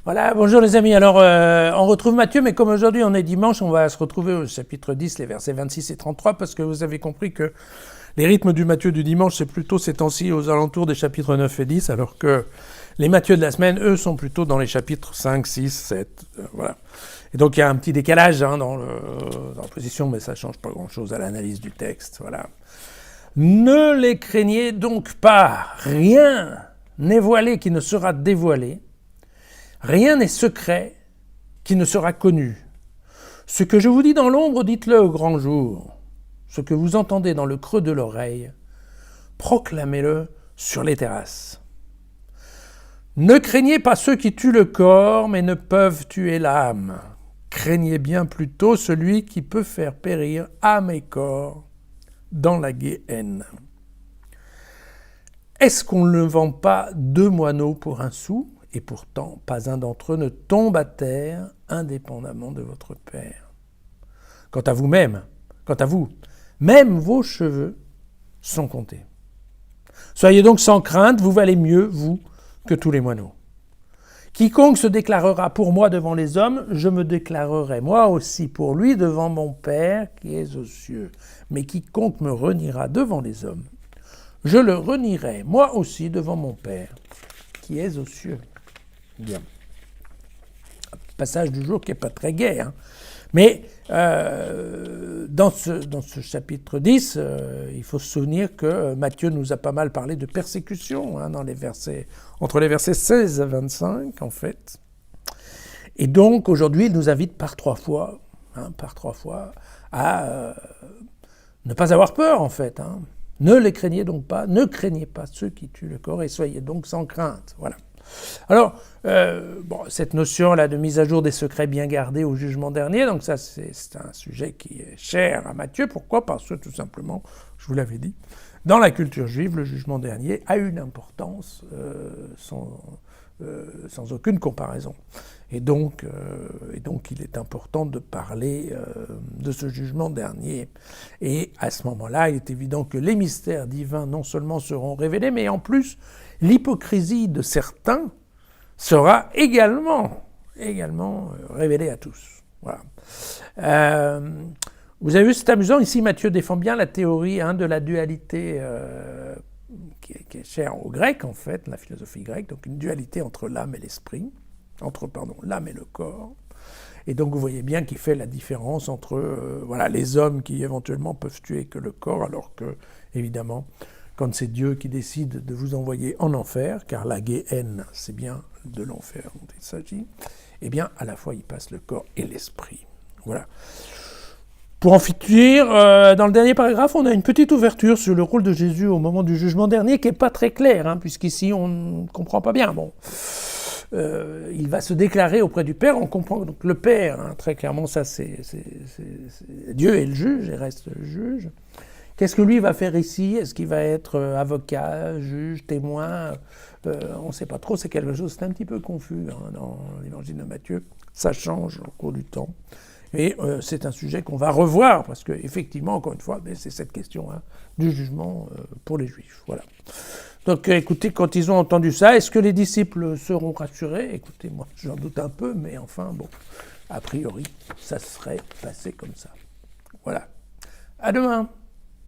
Voilà, bonjour les amis. Alors, on retrouve Matthieu, mais comme aujourd'hui on est dimanche, on va se retrouver au chapitre 10, les versets 26 et 33, parce que vous avez compris que les rythmes du Matthieu du dimanche, c'est plutôt ces temps-ci aux alentours des chapitres 9 et 10, alors que les Matthieux de la semaine, eux, sont plutôt dans les chapitres 5, 6, 7, voilà. Et donc il y a un petit décalage dans la position, mais ça ne change pas grand-chose à l'analyse du texte, voilà. Ne les craignez donc pas, rien n'est voilé qui ne sera dévoilé, rien n'est secret qui ne sera connu. Ce que je vous dis dans l'ombre, dites-le au grand jour. Ce que vous entendez dans le creux de l'oreille, proclamez-le sur les terrasses. Ne craignez pas ceux qui tuent le corps, mais ne peuvent tuer l'âme. Craignez bien plutôt celui qui peut faire périr âme et corps dans la guéhenne. Est-ce qu'on ne vend pas 2 moineaux pour 1 sou ? Et pourtant, pas un d'entre eux ne tombe à terre indépendamment de votre Père. Quant à vous, même vos cheveux sont comptés. Soyez donc sans crainte, vous valez mieux, vous, que tous les moineaux. Quiconque se déclarera pour moi devant les hommes, je me déclarerai moi aussi pour lui devant mon Père qui est aux cieux. Mais quiconque me reniera devant les hommes, je le renierai moi aussi devant mon Père qui est aux cieux. Bien. Passage du jour qui n'est pas très gai, hein. Mais dans ce chapitre 10, il faut se souvenir que Matthieu nous a pas mal parlé de persécution, hein, entre les versets 16 à 25, en fait. Et donc, aujourd'hui, il nous invite par trois fois à ne pas avoir peur, en fait. Hein. Ne les craignez donc pas, ne craignez pas ceux qui tuent le corps et soyez donc sans crainte. Voilà. Alors, cette notion-là de mise à jour des secrets bien gardés au jugement dernier, donc ça c'est un sujet qui est cher à Matthieu. Pourquoi ? Parce que tout simplement, je vous l'avais dit, dans la culture juive, le jugement dernier a une importance sans aucune comparaison. Et donc, il est important de parler de ce jugement dernier. Et à ce moment-là, il est évident que les mystères divins non seulement seront révélés, mais en plus, l'hypocrisie de certains sera également révélée à tous. Voilà. Vous avez vu, c'est amusant, ici Matthieu défend bien la théorie de la dualité qui est chère aux Grecs, en fait, la philosophie grecque, donc une dualité entre l'âme et l'esprit, entre l'âme et le corps. Et donc vous voyez bien qu'il fait la différence entre les hommes qui éventuellement peuvent tuer que le corps, alors que, évidemment, quand c'est Dieu qui décide de vous envoyer en enfer, car la guéhenne, c'est bien de l'enfer dont il s'agit, eh bien, à la fois, il passe le corps et l'esprit. Voilà. Pour en finir, dans le dernier paragraphe, on a une petite ouverture sur le rôle de Jésus au moment du jugement dernier, qui n'est pas très claire, puisqu'ici, on ne comprend pas bien. Bon. Il va se déclarer auprès du Père, on comprend donc le Père, très clairement, ça c'est Dieu est le juge, et reste le juge. Qu'est-ce que lui va faire ici ? Est-ce qu'il va être avocat, juge, témoin ? On ne sait pas trop, c'est quelque chose, c'est un petit peu confus dans l'évangile de Matthieu. Ça change au cours du temps. Et c'est un sujet qu'on va revoir, parce qu'effectivement, encore une fois, c'est cette question du jugement pour les Juifs. Voilà. Donc écoutez, quand ils ont entendu ça, est-ce que les disciples seront rassurés ? Écoutez, moi j'en doute un peu, mais enfin bon, a priori, ça serait passé comme ça. Voilà. À demain.